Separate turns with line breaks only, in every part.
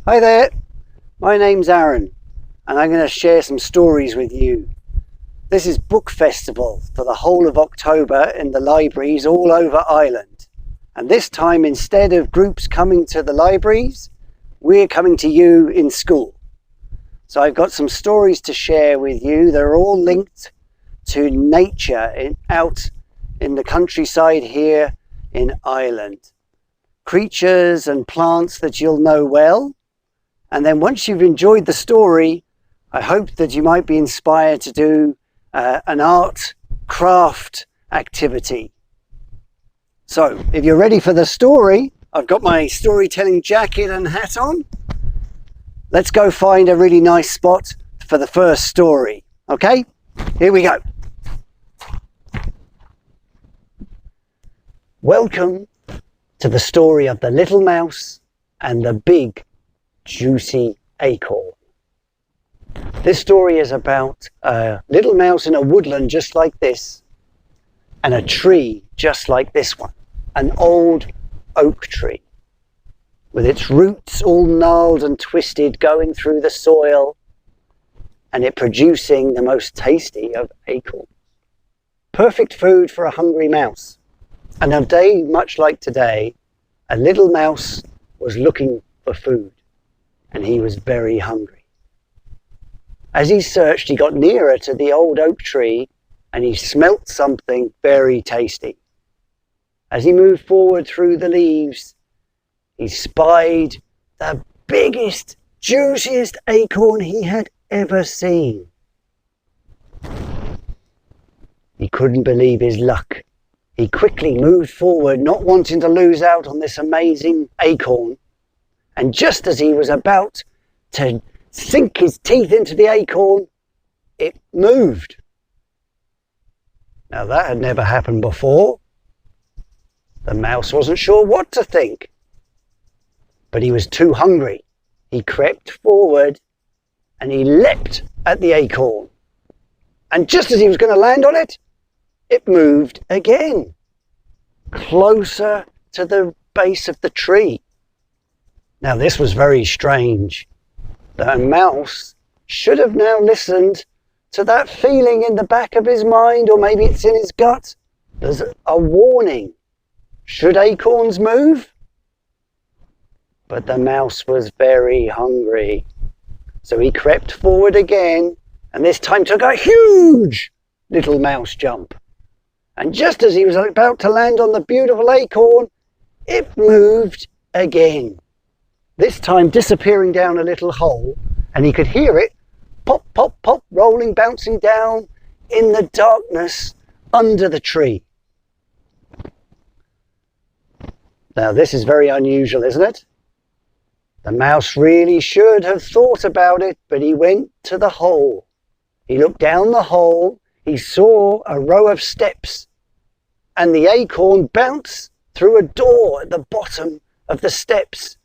Hi there, my name's Arran and I'm going to share some stories with you. This is Book Festival for the whole of October in the libraries all over Ireland. And this time, instead of groups coming to the libraries, we're coming to you in school. So I've got some stories to share with you. They're all linked to nature out in the countryside here in Ireland. Creatures and plants that you'll know well. And then once you've enjoyed the story, I hope that you might be inspired to do an art craft activity. So if you're ready for the story, I've got my storytelling jacket and hat on. Let's go find a really nice spot for the first story. Okay, here we go. Welcome to the story of the little mouse and the big juicy acorn. This story is about a little mouse in a woodland just like this, and a tree just like this one, an old oak tree with its roots all gnarled and twisted going through the soil, and it producing the most tasty of acorns. Perfect food for a hungry mouse. And a day much like today, a little mouse was looking for food. And he was very hungry. As he searched, he got nearer to the old oak tree and he smelt something very tasty. As he moved forward through the leaves, he spied the biggest, juiciest acorn he had ever seen. He couldn't believe his luck. He quickly moved forward, not wanting to lose out on this amazing acorn. And just as he was about to sink his teeth into the acorn, it moved. Now that had never happened before. The mouse wasn't sure what to think. But he was too hungry. He crept forward and he leapt at the acorn. And just as he was going to land on it, it moved again, closer to the base of the tree. Now this was very strange. The mouse should have now listened to that feeling in the back of his mind, or maybe it's in his gut. There's a warning. Should acorns move? But the mouse was very hungry. So he crept forward again, and this time took a huge little mouse jump. And just as he was about to land on the beautiful acorn, it moved again. This time disappearing down a little hole, and he could hear it pop, pop, pop, rolling, bouncing down in the darkness under the tree. Now this is very unusual, isn't it? The mouse really should have thought about it, but he went to the hole. He looked down the hole, he saw a row of steps, and the acorn bounced through a door at the bottom of the steps.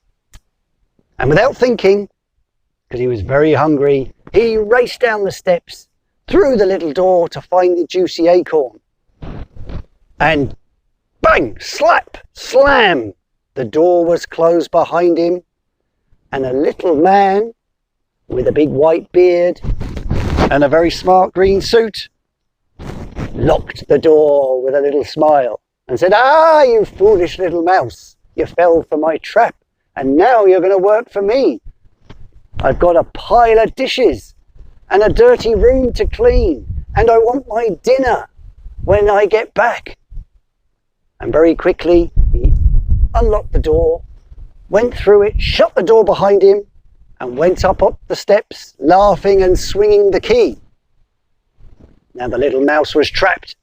And without thinking, because he was very hungry, he raced down the steps, through the little door to find the juicy acorn. And bang, slap, slam, the door was closed behind him, and a little man with a big white beard and a very smart green suit locked the door with a little smile and said, "Ah, you foolish little mouse, you fell for my trap. And now you're going to work for me. I've got a pile of dishes and a dirty room to clean, and I want my dinner when I get back." And very quickly he unlocked the door, went through it, shut the door behind him, and went up the steps, laughing and swinging the key. Now the little mouse was trapped.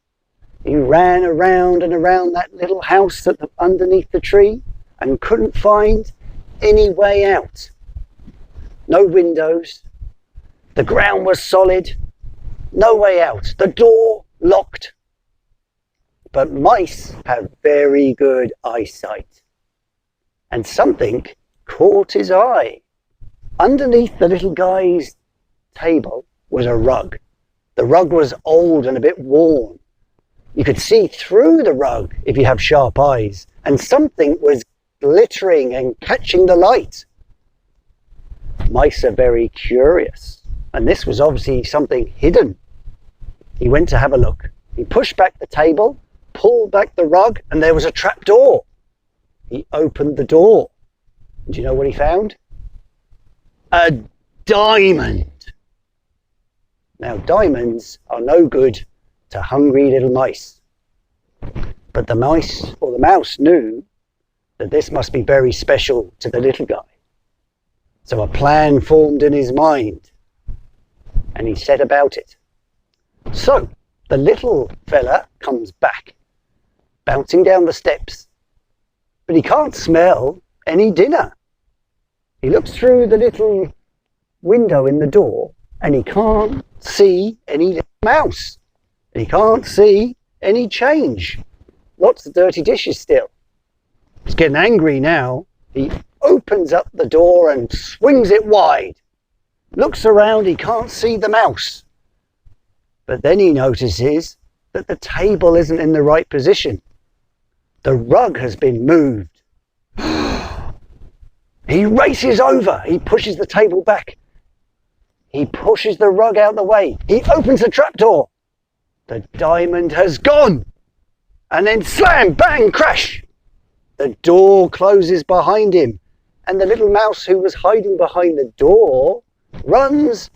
He ran around and around that little house underneath the tree and couldn't find any way out. No windows. The ground was solid. No way out. The door locked. But mice have very good eyesight. And something caught his eye. Underneath the little guy's table was a rug. The rug was old and a bit worn. You could see through the rug if you have sharp eyes, and something was glittering and catching the light. Mice are very curious, and this was obviously something hidden. He went to have a look. He pushed back the table, pulled back the rug, and there was a trap door. He opened the door. Do you know what he found? A diamond. Now, diamonds are no good to hungry little mice. But the mouse knew that this must be very special to the little guy. So a plan formed in his mind, and he set about it. So the little fella comes back, bouncing down the steps, but he can't smell any dinner. He looks through the little window in the door, and he can't see any little mouse. And he can't see any change. Lots of dirty dishes still. He's getting angry now. He opens up the door and swings it wide. Looks around, he can't see the mouse. But then he notices that the table isn't in the right position. The rug has been moved. He races over. He pushes the table back. He pushes the rug out the way. He opens the trapdoor. The diamond has gone. And then slam, bang, crash. The door closes behind him. And the little mouse who was hiding behind the door runs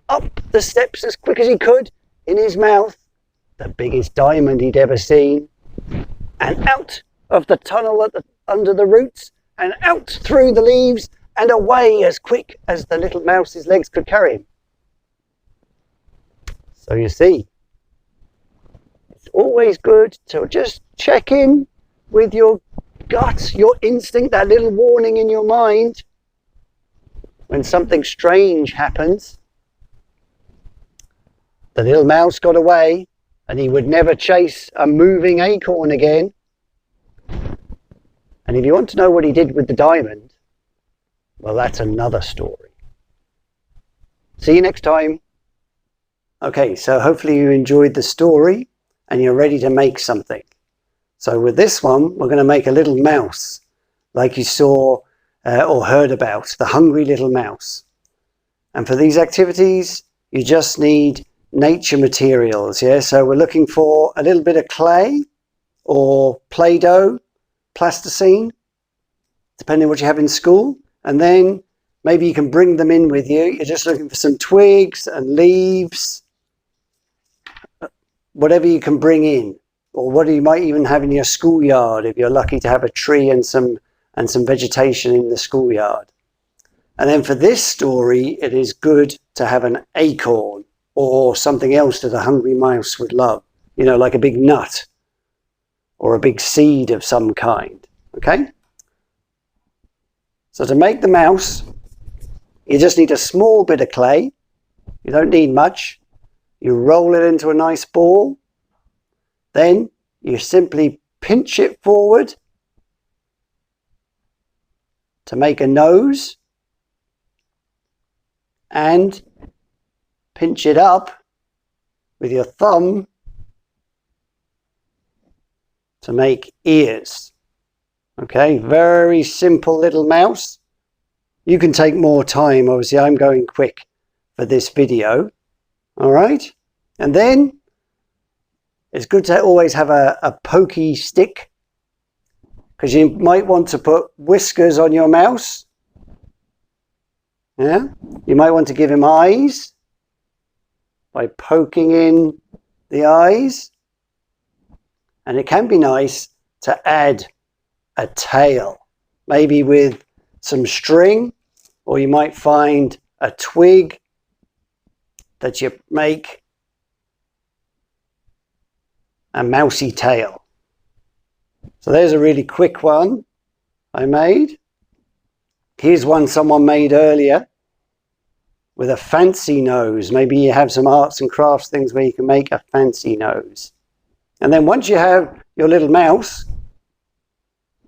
up the steps as quick as he could, in his mouth the biggest diamond he'd ever seen, and out of the tunnel under the roots, and out through the leaves, and away as quick as the little mouse's legs could carry him. So you see, it's always good to just check in with your gut, your instinct, that little warning in your mind when something strange happens. The little mouse got away, and he would never chase a moving acorn again. And if you want to know what he did with the diamond, well, that's another story. See you next time. Okay, so hopefully you enjoyed the story and you're ready to make something. So with this one, we're going to make a little mouse, like you saw or heard about, the hungry little mouse. And for these activities, you just need nature materials. Yeah, so we're looking for a little bit of clay or Play-Doh, plasticine, depending on what you have in school. And then maybe you can bring them in with you. You're just looking for some twigs and leaves, whatever you can bring in, or what you might even have in your schoolyard if you're lucky to have a tree and some vegetation in the schoolyard. And then for this story, it is good to have an acorn or something else that a hungry mouse would love, you know, like a big nut or a big seed of some kind. Okay? So to make the mouse, you just need a small bit of clay. You don't need much. You roll it into a nice ball. Then you simply pinch it forward to make a nose, and pinch it up with your thumb to make ears. Okay, very simple little mouse. You can take more time, obviously I'm going quick for this video. All right, and then it's good to always have a pokey stick, because you might want to put whiskers on your mouse. Yeah, you might want to give him eyes by poking in the eyes. And it can be nice to add a tail, maybe with some string, or you might find a twig that you make a mousy tail. So there's a really quick one I made. Here's one someone made earlier with a fancy nose. Maybe you have some arts and crafts things where you can make a fancy nose. And then once you have your little mouse,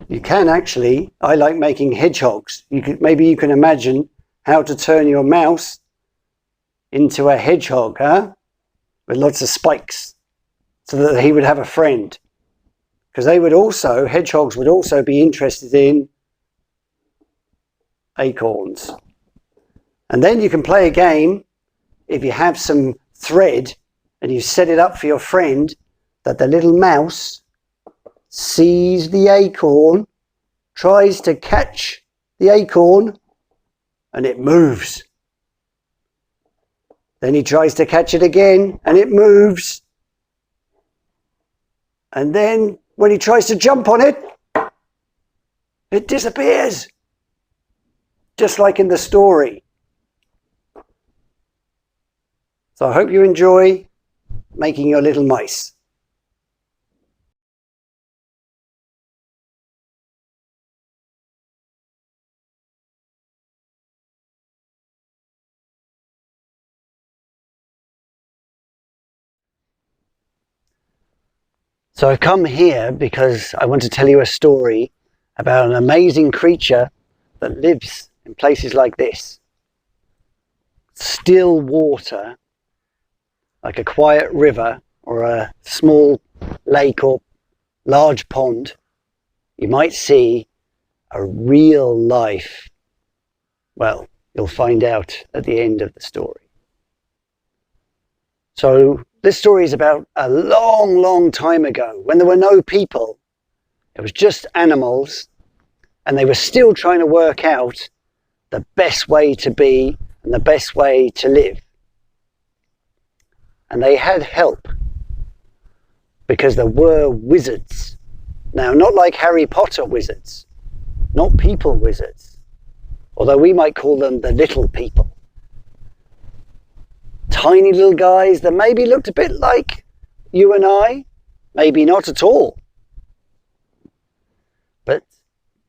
you can actually, I like making hedgehogs. Maybe you can imagine how to turn your mouse into a hedgehog, huh? With lots of spikes, so that he would have a friend. Because hedgehogs would also be interested in acorns. And then you can play a game if you have some thread and you set it up for your friend that the little mouse sees the acorn, tries to catch the acorn, and it moves. Then he tries to catch it again and it moves. And then when he tries to jump on it, it disappears. Just like in the story. So I hope you enjoy making your little mice. So I've come here because I want to tell you a story about an amazing creature that lives in places like this. Still water, like a quiet river or a small lake or large pond. You might see a real life. Well, you'll find out at the end of the story. So this story is about a long, long time ago when there were no people. It was just animals, and they were still trying to work out the best way to be and the best way to live. And they had help because there were wizards. Now, not like Harry Potter wizards, not people wizards, although we might call them the little people. Tiny little guys that maybe looked a bit like you and I, maybe not at all. But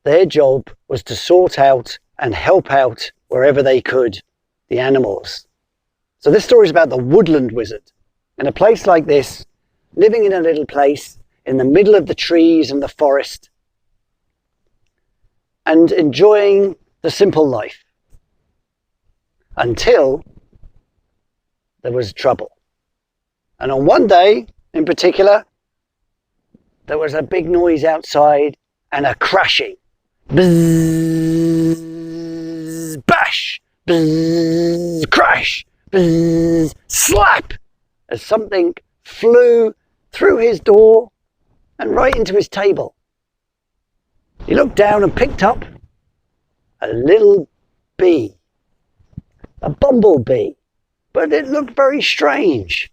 their job was to sort out and help out wherever they could the animals. So this story is about the woodland wizard. In a place like this, living in a little place in the middle of the trees and the forest, and enjoying the simple life. Until there was trouble. And on one day in particular, there was a big noise outside and a crashing. Bzzz, bash, bzzz, crash, bzzz, slap, as something flew through his door and right into his table. He looked down and picked up a little bee, a bumblebee. But it looked very strange.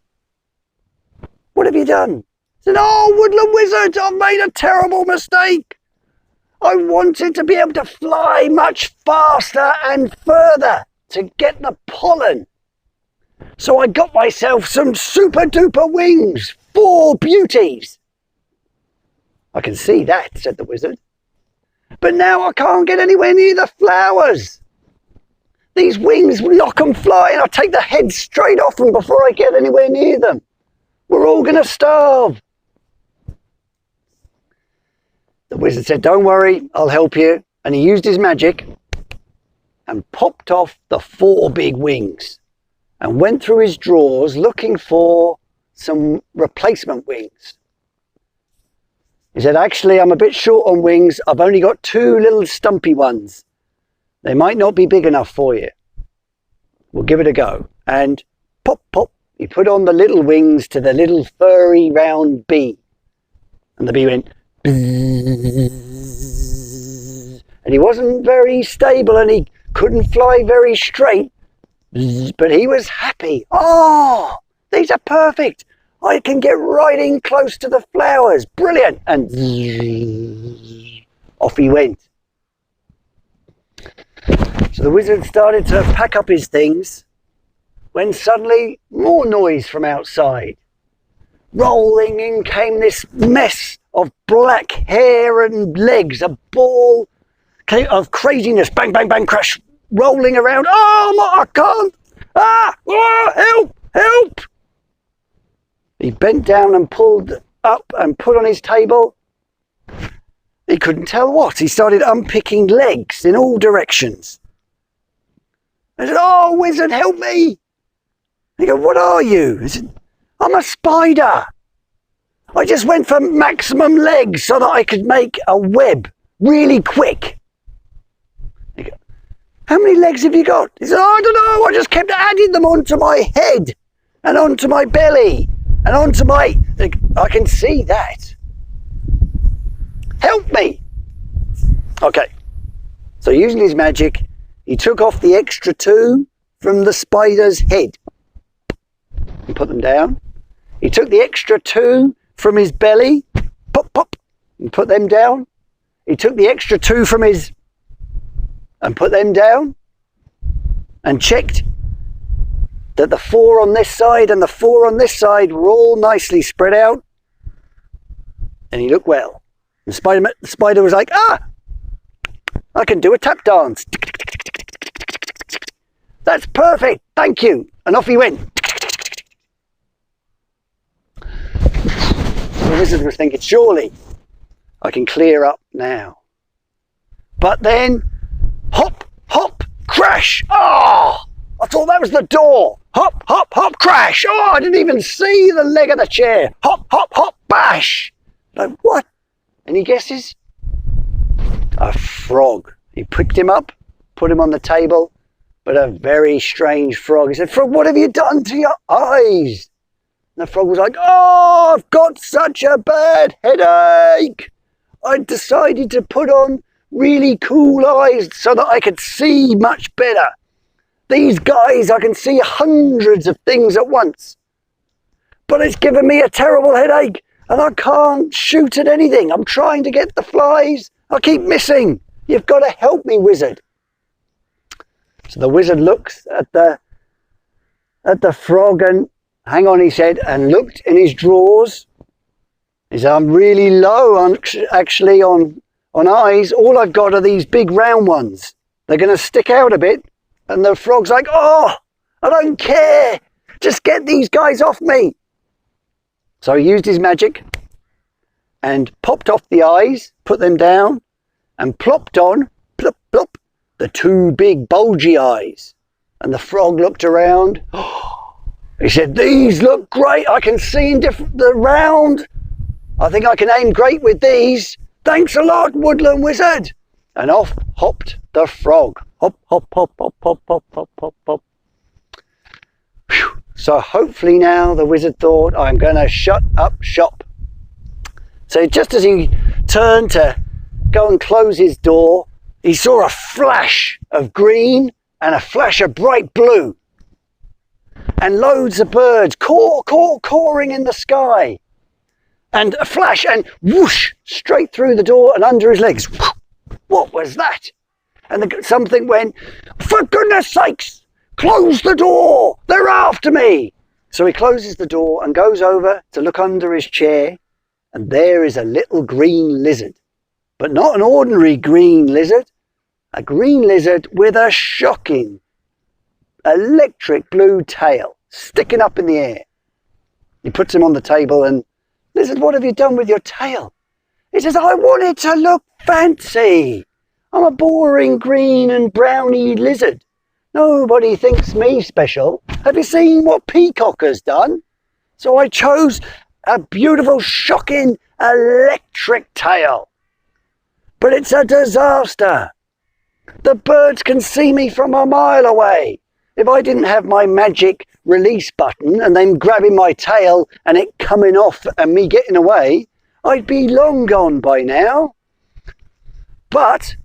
What have you done? He said, "Oh, woodland wizard, I've made a terrible mistake. I wanted to be able to fly much faster and further to get the pollen. So I got myself some super duper wings, 4 beauties." "I can see that," said the wizard. "But now I can't get anywhere near the flowers. These wings lock and fly and I'll take the head straight off them before I get anywhere near them. We're all going to starve." The wizard said, "Don't worry, I'll help you." And he used his magic and popped off the 4 big wings and went through his drawers looking for some replacement wings. He said, "Actually, I'm a bit short on wings. I've only got 2 little stumpy ones. They might not be big enough for you. We'll give it a go." And pop, pop, he put on the little wings to the little furry round bee. And the bee went, bzzz. And he wasn't very stable and he couldn't fly very straight. Bzzz. But he was happy. "Oh, these are perfect. I can get right in close to the flowers. Brilliant." And bzzz, off he went. So the wizard started to pack up his things when suddenly more noise from outside. Rolling in came this mess of black hair and legs, a ball of craziness, bang, bang, bang, crash, rolling around. "Oh, I can't. Oh, help, help." He bent down and pulled up and put on his table. He couldn't tell what. He started unpicking legs in all directions. I said, "Oh, wizard, help me." He go, "What are you?" He said, "I'm a spider. I just went for maximum legs so that I could make a web really quick." He go, how many legs have you got? He said, oh, I don't know, I just kept adding them onto my head and onto my belly and onto my... I can see that. Help me. Okay, so using his magic, he took off the extra 2 from the spider's head and put them down. He took the extra 2 from his belly, pop, pop, and put them down. He took the extra 2 from his... and put them down. And checked that the 4 on this side and the 4 on this side were all nicely spread out. And he looked well. And the spider was like, ah, I can do a tap dance. That's perfect, thank you. And off he went. The wizard was thinking, surely I can clear up now. But then, hop, hop, crash. Oh, I thought that was the door. Hop, hop, hop, crash. Oh, I didn't even see the leg of the chair. Hop, hop, hop, bash. Like, what? Any guesses? A frog. He picked him up, put him on the table, but a very strange frog. He said, Frog, what have you done to your eyes? And the frog was like, oh, I've got such a bad headache. I decided to put on really cool eyes so that I could see much better. These guys, I can see hundreds of things at once. But it's given me a terrible headache and I can't shoot at anything. I'm trying to get the flies. I keep missing. You've got to help me, wizard. So the wizard looks at the frog and, hang on, he said, and looked in his drawers. He said, I'm really low on eyes. All I've got are these big round ones. They're going to stick out a bit. And the frog's like, oh, I don't care. Just get these guys off me. So he used his magic and popped off the eyes, put them down, and plopped on, plop, plop, the 2 big bulgy eyes. And the frog looked around. He said, these look great. I can see in the round. I think I can aim great with these. Thanks a lot, woodland wizard. And off hopped the frog. Hop, hop, hop, hop, hop, hop, hop, hop, hop. Whew. So hopefully now the wizard thought, I'm going to shut up shop. So just as he turned to go and close his door, he saw a flash of green and a flash of bright blue. And loads of birds cawing in the sky. And a flash and whoosh, straight through the door and under his legs. What was that? And something went, for goodness sakes, close the door, they're after me. So he closes the door and goes over to look under his chair, and there is a little green lizard. But not an ordinary green lizard, a green lizard with a shocking electric blue tail sticking up in the air. He puts him on the table and, Lizard, what have you done with your tail? He says, I wanted to look fancy. I'm a boring green and browny lizard. Nobody thinks me special. Have you seen what Peacock has done? So I chose a beautiful, shocking, electric tail. But it's a disaster. The birds can see me from a mile away. If I didn't have my magic release button and then grabbing my tail and it coming off and me getting away, I'd be long gone by now. But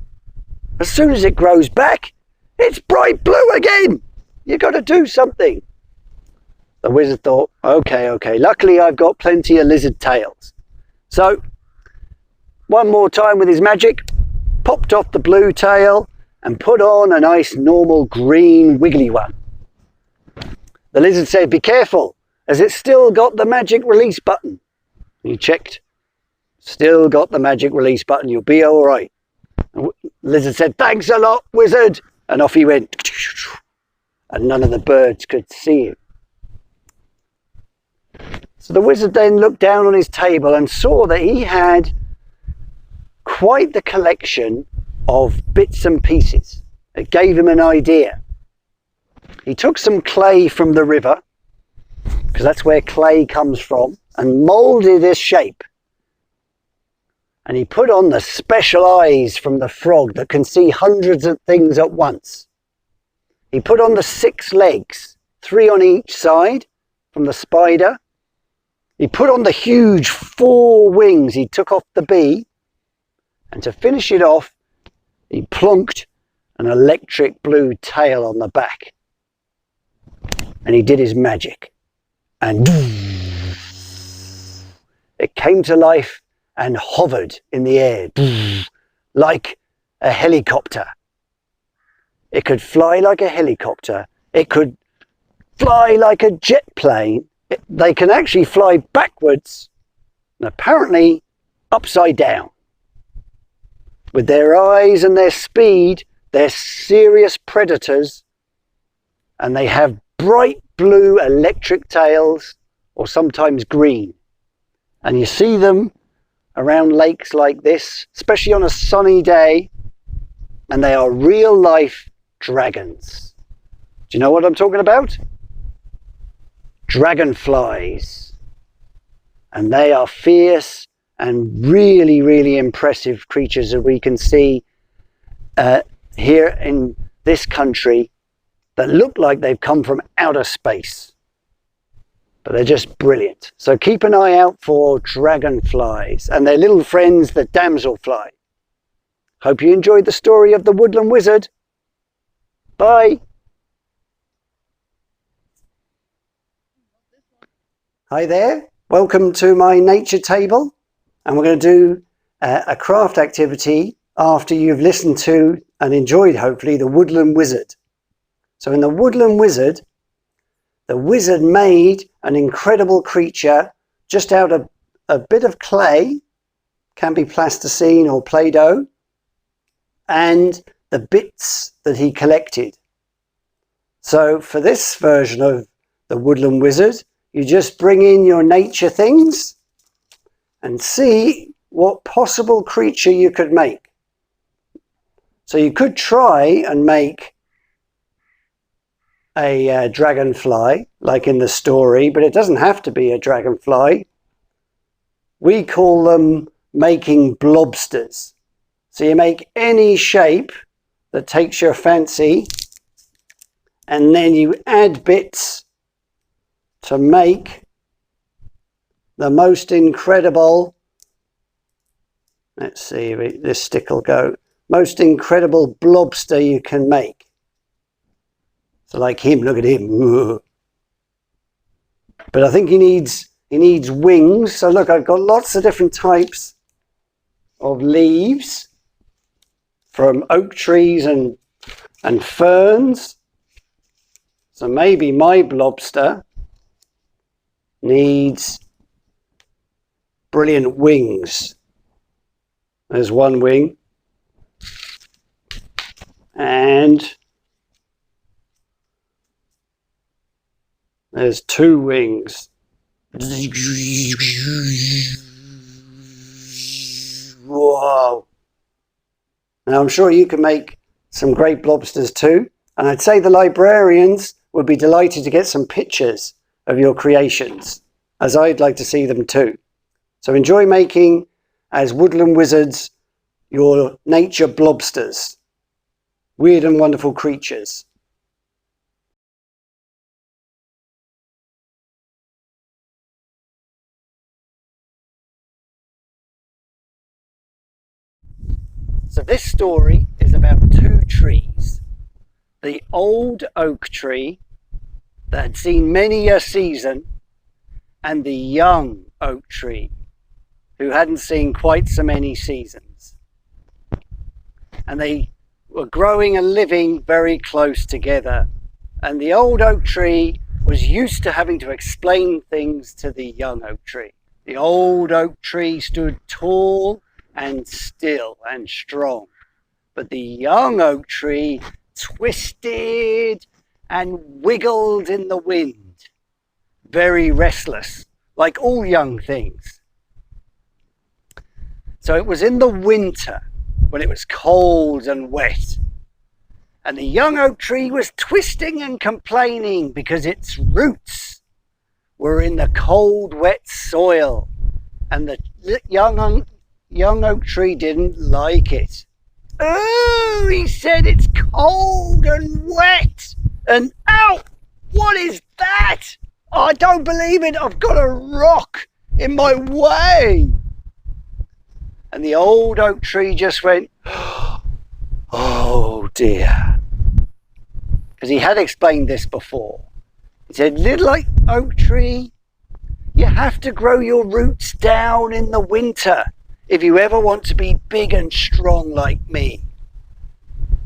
as soon as it grows back, it's bright blue again. You've got to do something. The wizard thought, okay. Luckily, I've got plenty of lizard tails. So, one more time with his magic, popped off the blue tail and put on a nice normal green wiggly one. The lizard said, be careful, as it's still got the magic release button. He checked. Still got the magic release button. You'll be all right. The lizard said, thanks a lot, wizard. And off he went. And none of the birds could see him. So the wizard then looked down on his table and saw that he had quite the collection of bits and pieces. It gave him an idea. He took some clay from the river, because that's where clay comes from, and moulded a shape. And he put on the special eyes from the frog that can see hundreds of things at once. He put on the 6 legs, 3 on each side from the spider. He put on the huge 4 wings he took off the bee. And to finish it off, he plonked an electric blue tail on the back. And he did his magic. And it came to life and hovered in the air like a helicopter. It could fly like a helicopter. It could fly like a jet plane. They can actually fly backwards and apparently upside down. With their eyes and their speed, they're serious predators, and they have bright blue electric tails, or sometimes green. And you see them around lakes like this, especially on a sunny day, and they are real life dragons. Do you know what I'm talking about? Dragonflies. And they are fierce and really, really impressive creatures that we can see here in this country that look like they've come from outer space. But they're just brilliant. So keep an eye out for dragonflies and their little friends, the damselfly. Hope you enjoyed the story of the Woodland Wizard. Bye. Hi there. Welcome to my nature table. And we're going to do a craft activity after you've listened to and enjoyed, hopefully, the Woodland Wizard. So in the Woodland Wizard, the wizard made an incredible creature just out of a bit of clay, can be plasticine or Play-Doh, and the bits that he collected. So for this version of the Woodland Wizard, you just bring in your nature things and see what possible creature you could make. So you could try and make a dragonfly, like in the story, but it doesn't have to be a dragonfly. We call them making blobsters. So you make any shape that takes your fancy, and then you add bits to make the most incredible, let's see if this stick will go, most incredible blobster you can make. So like him, look at him. But I think he needs wings. So look, I've got lots of different types of leaves from oak trees and ferns. So maybe my blobster needs brilliant wings. There's one wing. And there's 2 wings. Whoa. Now I'm sure you can make some great blobsters too. And I'd say the librarians would be delighted to get some pictures of your creations, as I'd like to see them too. So enjoy making, as Woodland Wizards, your nature blobsters. Weird and wonderful creatures. So this story is about 2 trees. The old oak tree that had seen many a season, and the young oak tree who hadn't seen quite so many seasons. And they were growing and living very close together. And the old oak tree was used to having to explain things to the young oak tree. The old oak tree stood tall and still and strong, but the young oak tree twisted and wiggled in the wind, very restless, like all young things. So it was in the winter, when it was cold and wet, and the young oak tree was twisting and complaining because its roots were in the cold, wet soil, and the young oak tree didn't like it. Oh, he said, it's cold and wet. and ow! What is that? I don't believe it. I've got a rock in my way. And the old oak tree just went, oh dear. Because he had explained this before. He said, little oak tree, you have to grow your roots down in the winter if you ever want to be big and strong like me.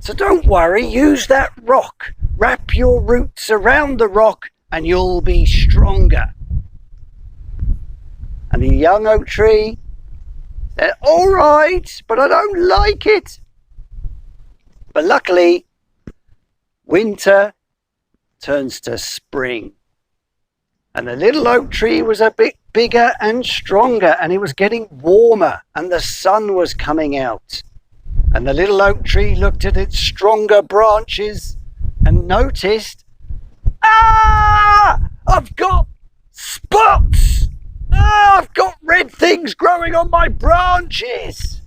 So don't worry, use that rock. Wrap your roots around the rock and you'll be stronger. And the young oak tree said, all right, but I don't like it. But luckily, winter turns to spring. And the little oak tree was a bit bigger and stronger, and it was getting warmer, and the sun was coming out. And the little oak tree looked at its stronger branches and noticed, I've got spots! I've got red things growing on my branches!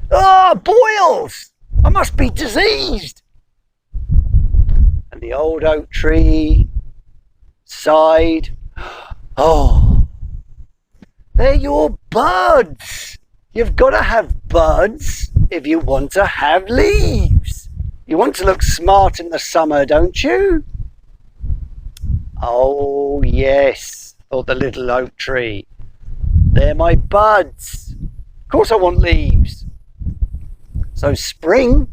Boils! I must be diseased! And the old oak tree sighed, oh, they're your buds! You've got to have buds if you want to have leaves. You want to look smart in the summer, don't you? Oh, yes, thought the little oak tree. They're my buds. Of course I want leaves. So spring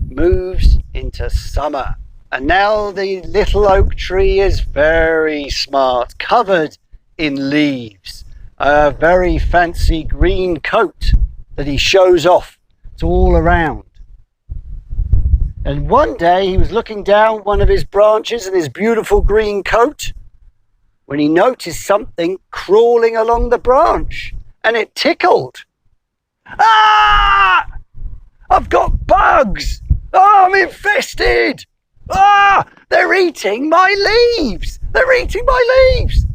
moves into summer. And now the little oak tree is very smart, covered in leaves. A very fancy green coat that he shows off to all around. And one day he was looking down one of his branches in his beautiful green coat when he noticed something crawling along the branch, and it tickled. I've got bugs! I'm infested! They're eating my leaves! They're eating my leaves!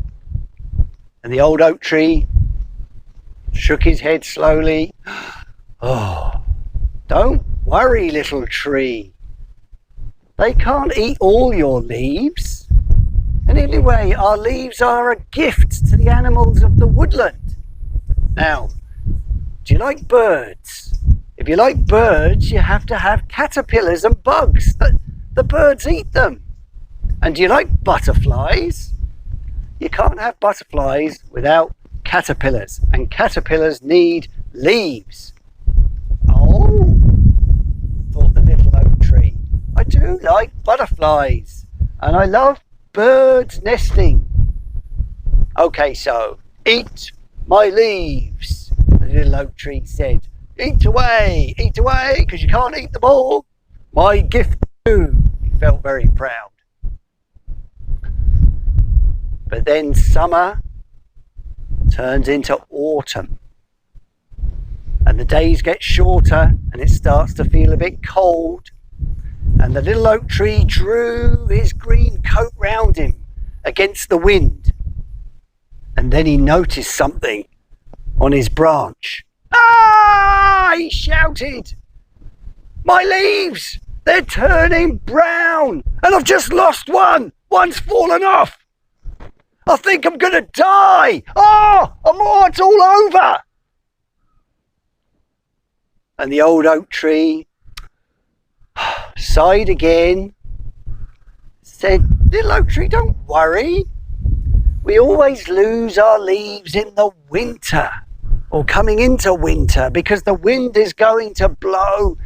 And the old oak tree shook his head slowly. Oh, don't worry, little tree. They can't eat all your leaves. And anyway, our leaves are a gift to the animals of the woodland. Now, do you like birds? If you like birds, you have to have caterpillars and bugs. The birds eat them. And do you like butterflies? You can't have butterflies without caterpillars, and caterpillars need leaves. Oh, thought the little oak tree. I do like butterflies, and I love birds nesting. Okay, so eat my leaves, the little oak tree said. Eat away, because you can't eat them all. My gift to you. He felt very proud. But then summer turns into autumn. And the days get shorter and it starts to feel a bit cold. And the little oak tree drew his green coat round him against the wind. And then he noticed something on his branch. He shouted. My leaves! They're turning brown! And I've just lost one! One's fallen off! I think I'm going to die! It's all over! And the old oak tree sighed again, said, little oak tree, don't worry. We always lose our leaves in the winter, or coming into winter, because the wind is going to blow.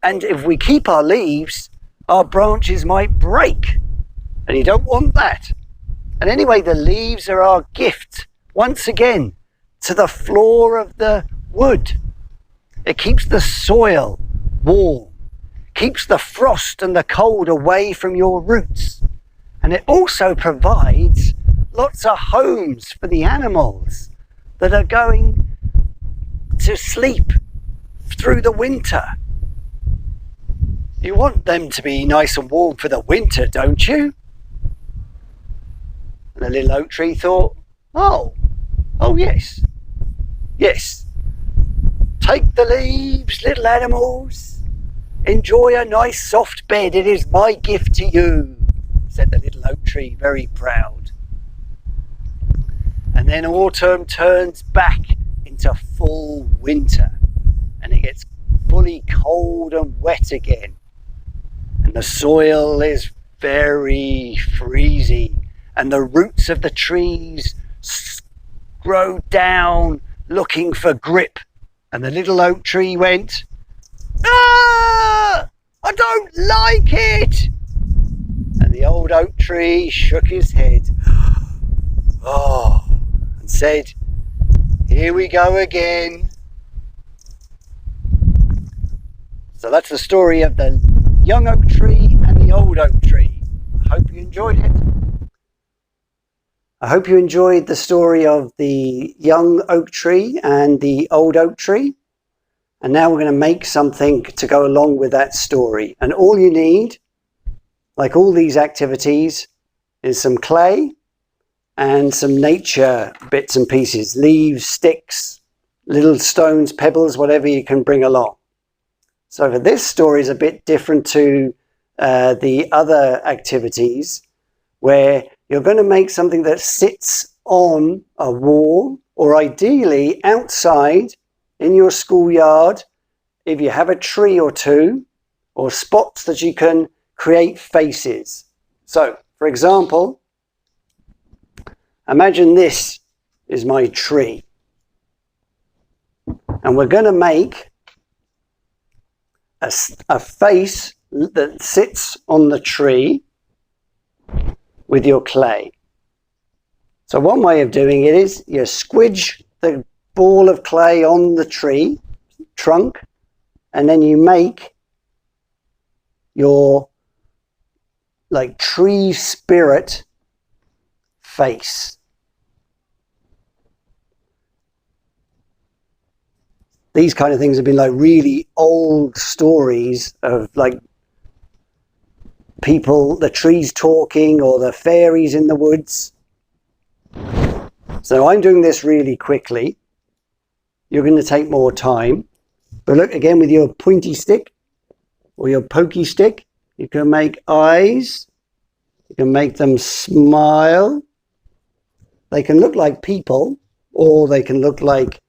And if we keep our leaves, our branches might break. And you don't want that. And anyway, the leaves are our gift, once again, to the floor of the wood. It keeps the soil warm, keeps the frost and the cold away from your roots. And it also provides lots of homes for the animals that are going to sleep through the winter. You want them to be nice and warm for the winter, don't you? And the little oak tree thought, oh yes. Take the leaves, little animals. Enjoy a nice soft bed. It is my gift to you. said the little oak tree, very proud. And then autumn turns back into full winter, and it gets fully cold and wet again. And the soil is very freezy, and the roots of the trees grow down looking for grip. And the little oak tree went, "Ah! I don't like it!" And the old oak tree shook his head, and said, "Here we go again." So that's the story of the young oak tree and the old oak tree. I hope you enjoyed it. I hope you enjoyed the story of the young oak tree and the old oak tree. And now we're going to make something to go along with that story. And all you need, like all these activities, is some clay and some nature bits and pieces, leaves, sticks, little stones, pebbles, whatever you can bring along. So for this story is a bit different to the other activities, where you're going to make something that sits on a wall, or ideally outside in your schoolyard, if you have a tree or two, or spots that you can create faces. So, for example, imagine this is my tree. And we're going to make a face that sits on the tree with your clay. So one way of doing it is you squidge the ball of clay on the tree trunk, and then you make your like tree spirit face. These kind of things have been like really old stories of like people, the trees talking, or the fairies in the woods. So I'm doing this really quickly. You're going to take more time. But look, again, with your pointy stick or your pokey stick, you can make eyes. You can make them smile. They can look like people, or they can look like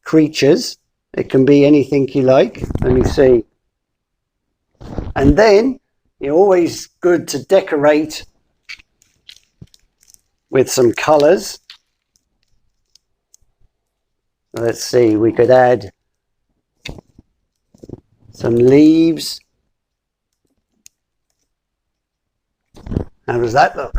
creatures. It can be anything you like. Let me see. And then you're always good to decorate with some colours. Let's see, we could add some leaves. How does that look?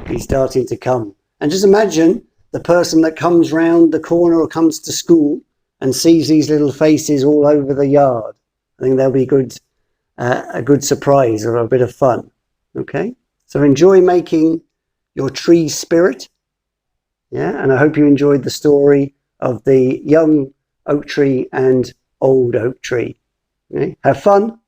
He's starting to come. And just imagine the person that comes round the corner or comes to school and sees these little faces all over the yard. I think they'll be a good surprise or a bit of fun. Okay, so enjoy making your tree spirit. Yeah, and I hope you enjoyed the story of the young oak tree and old oak tree. Okay? Have fun.